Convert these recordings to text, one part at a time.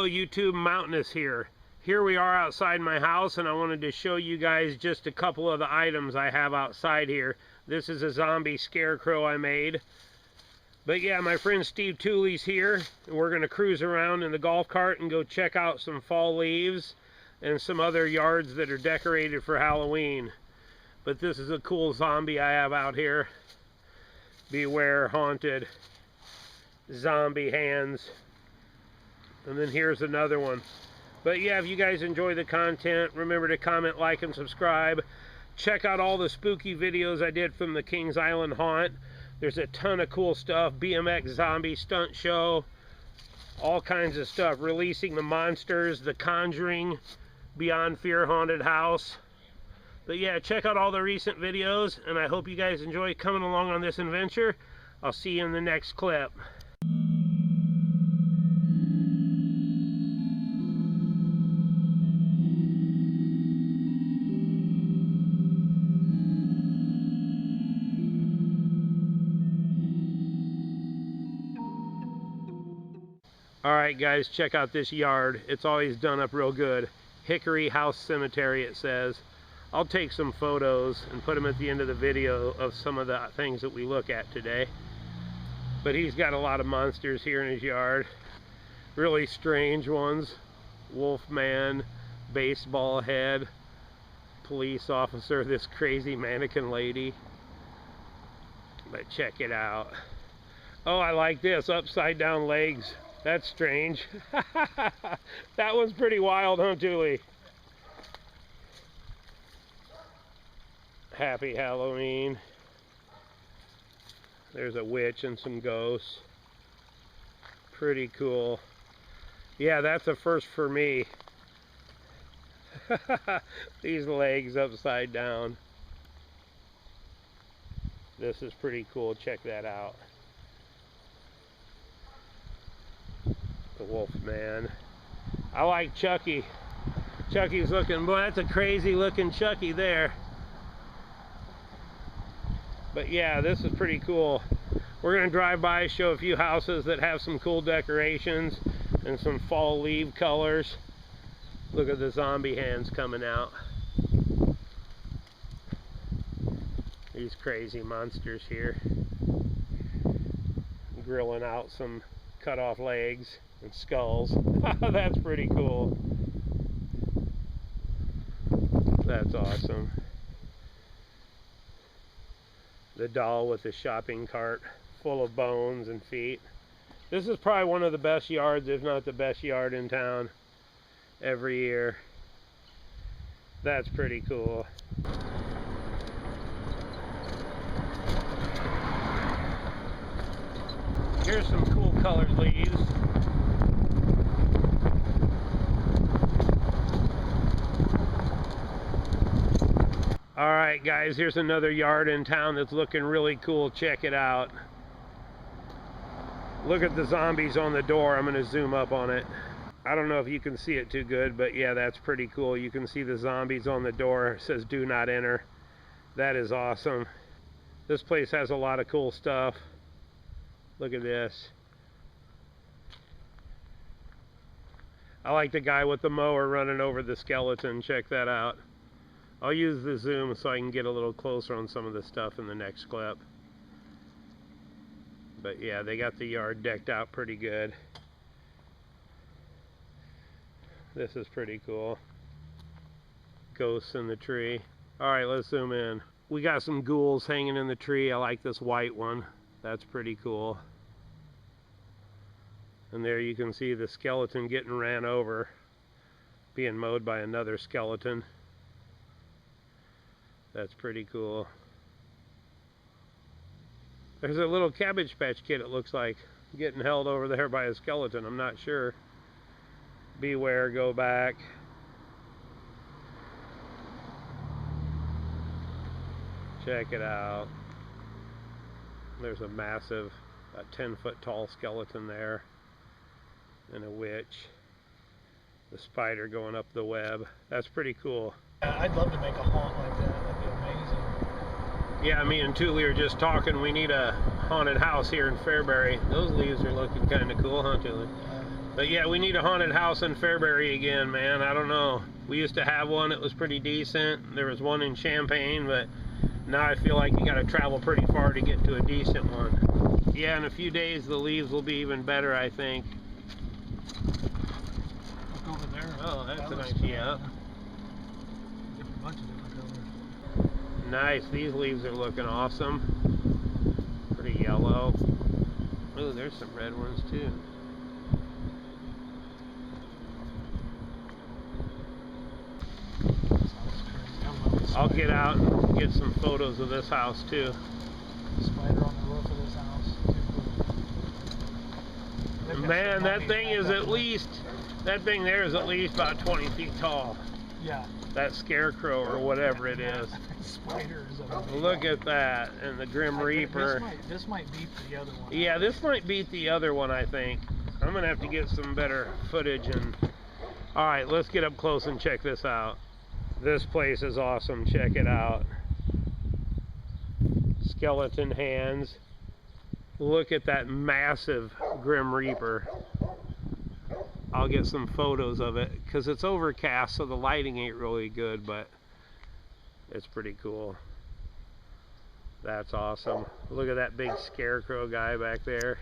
YouTube, MOUNTAINOUS here. Here we are outside my house, and I wanted to show you guys just a couple of the items I have outside here. This is a zombie scarecrow I made. But yeah, my friend Steve TOOLEY'S here, and we're going to cruise around in the golf cart and go check out some fall leaves and some other yards that are decorated for Halloween. But this is a cool zombie I have out here. Beware haunted. Zombie hands. And then here's another one. But yeah, if you guys enjoy the content, remember to comment, like, and subscribe. Check out all the spooky videos I did from the Kings Island haunt. There's a ton of cool stuff. BMX zombie stunt show. All kinds of stuff. Releasing the monsters. The Conjuring. Beyond Fear haunted house. But yeah, check out all the recent videos. And I hope you guys enjoy coming along on this adventure. I'll see you in the next clip. Alright guys, check out this yard. It's always done up real good. Hickory House Cemetery, it says. I'll take some photos and put them at the end of the video of some of the things that we look at today. But he's got a lot of monsters here in his yard. Really strange ones. Wolfman, baseball head, police officer, this crazy mannequin lady. But check it out. Oh, I like this, upside down legs. That's strange. That one's pretty wild, huh, Julie? Happy Halloween. There's a witch and some ghosts. Pretty cool. Yeah, that's a first for me. These legs upside down. This is pretty cool. Check that out. The Wolfman. I like Chucky. Chucky's looking, boy, that's a crazy looking Chucky there. But yeah, this is pretty cool. We're going to drive by, show a few houses that have some cool decorations and some fall leaf colors. Look at the zombie hands coming out. These crazy monsters here. Grilling out some cut off legs and skulls. That's pretty cool. That's awesome. The doll with the shopping cart full of bones and feet. This is probably one of the best yards, if not the best yard in town every year. That's pretty cool. Here's some cool colored leaves. Alright guys, here's another yard in town that's looking really cool. Check it out. Look at the zombies on the door. I'm going to zoom up on it. I don't know if you can see it too good, but yeah, that's pretty cool. You can see the zombies on the door. It says do not enter. That is awesome. This place has a lot of cool stuff. Look at this. I like the guy with the mower running over the skeleton. Check that out. I'll use the zoom so I can get a little closer on some of the stuff in the next clip. But yeah, they got the yard decked out pretty good. This is pretty cool. Ghosts in the tree. Alright, let's zoom in. We got some ghouls hanging in the tree. I like this white one. That's pretty cool. And there you can see the skeleton getting ran over, being mowed by another skeleton. That's pretty cool. There's a little Cabbage Patch Kid, it looks like, getting held over there by a skeleton. I'm not sure. Beware, go back. Check it out. There's a massive, a 10-foot tall skeleton there. And a witch. The spider going up the web. That's pretty cool. I'd love to make a haunt like that. That'd be amazing. Yeah, me and Tooley are just talking. We need a haunted house here in Fairbury. Those leaves are looking kind of cool, huh, Tooley? But yeah, we need a haunted house in Fairbury again, man. I don't know. We used to have one that was pretty decent. There was one in Champaign, but now I feel like you got to travel pretty far to get to a decent one. Yeah, in a few days the leaves will be even better, I think. Look over there. Oh, that's a nice, yeah. Different bunch of different colors. Nice. These leaves are looking awesome. Pretty yellow. Oh, there's some red ones too. I'll get out and get some photos of this house too. Spider on the roof of this house. Man, that thing is at least, that thing there is at least about 20 feet tall. Yeah. That scarecrow or whatever it is. Spider is Look at that, and the Grim Reaper. This might beat the other one. Yeah, this might beat the other one, I think. I'm gonna have to get some better footage. And all right, let's get up close and check this out. This place is awesome. Check it out. Skeleton hands. Look at that massive Grim Reaper. I'll get some photos of it because it's overcast, so the lighting ain't really good, but it's pretty cool. That's awesome. Look at that big scarecrow guy back there.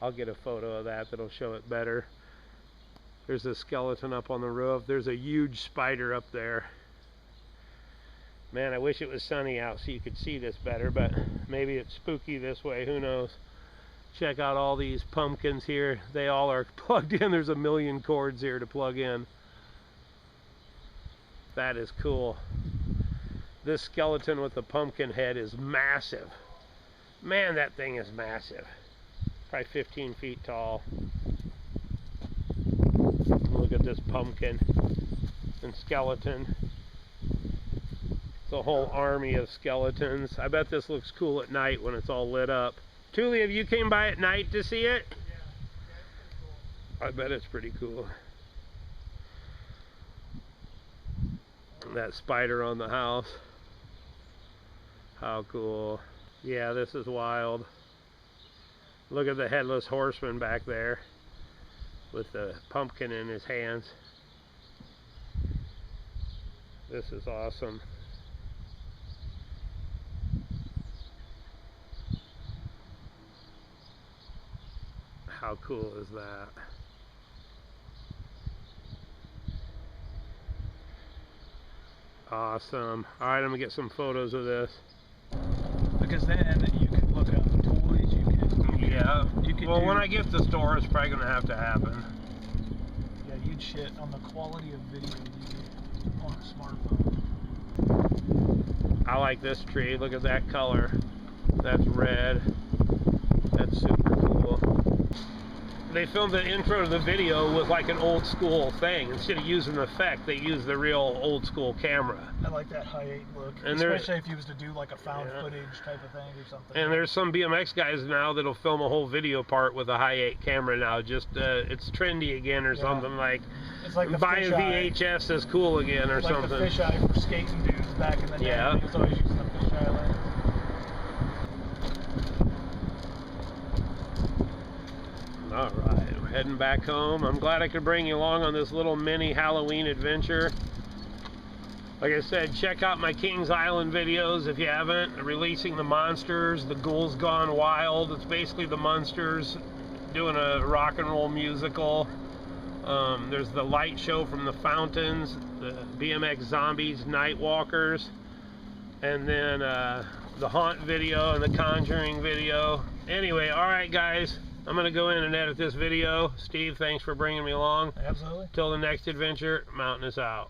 I'll get a photo of that that'll show it better. There's a skeleton up on the roof. There's a huge spider up there. Man, I wish it was sunny out so you could see this better, but maybe it's spooky this way, who knows. Check out all these pumpkins here. They all are plugged in. There's a million cords here to plug in. That is cool. This skeleton with the pumpkin head is massive. Man, that thing is massive. Probably 15 feet tall. Look at this pumpkin and skeleton. It's a whole army of skeletons. I bet this looks cool at night when it's all lit up. Toolie, have you came by at night to see it? Yeah, it's cool. I bet it's pretty cool. That spider on the house. How cool. Yeah, this is wild. Look at the headless horseman back there with the pumpkin in his hands. This is awesome. How cool is that? Awesome. Alright, I'm gonna get some photos of this. Because then you can look up toys, you can well, when I get to the store, it's probably gonna have to happen. Yeah, you'd shit on the quality of video you get on a smartphone. I like this tree. Look at that color. That's red. That's super cool. They filmed the intro to the video with like an old school thing. Instead of using the effect, they use the real old school camera. I like that high 8 look, and especially if you was to do like a found footage type of thing or something. And there's some BMX guys now that'll film a whole video part with a high 8 camera now. Just it's trendy again or something, like, it's like buying VHS is cool again or like something. The fisheye for skating dudes back in the day. Yeah. He was always using the fisheye lens. Alright, we're heading back home. I'm glad I could bring you along on this little mini Halloween adventure. Like I said, check out my Kings Island videos if you haven't. Releasing the Monsters, the Ghouls Gone Wild. It's basically the Monsters doing a rock and roll musical. There's the light show from the Fountains, the BMX Zombies, Night Walkers, and then the Haunt video and the Conjuring video. Anyway, alright guys. I'm going to go in and edit this video. Steve, thanks for bringing me along. Absolutely. Till the next adventure, Mountain is out.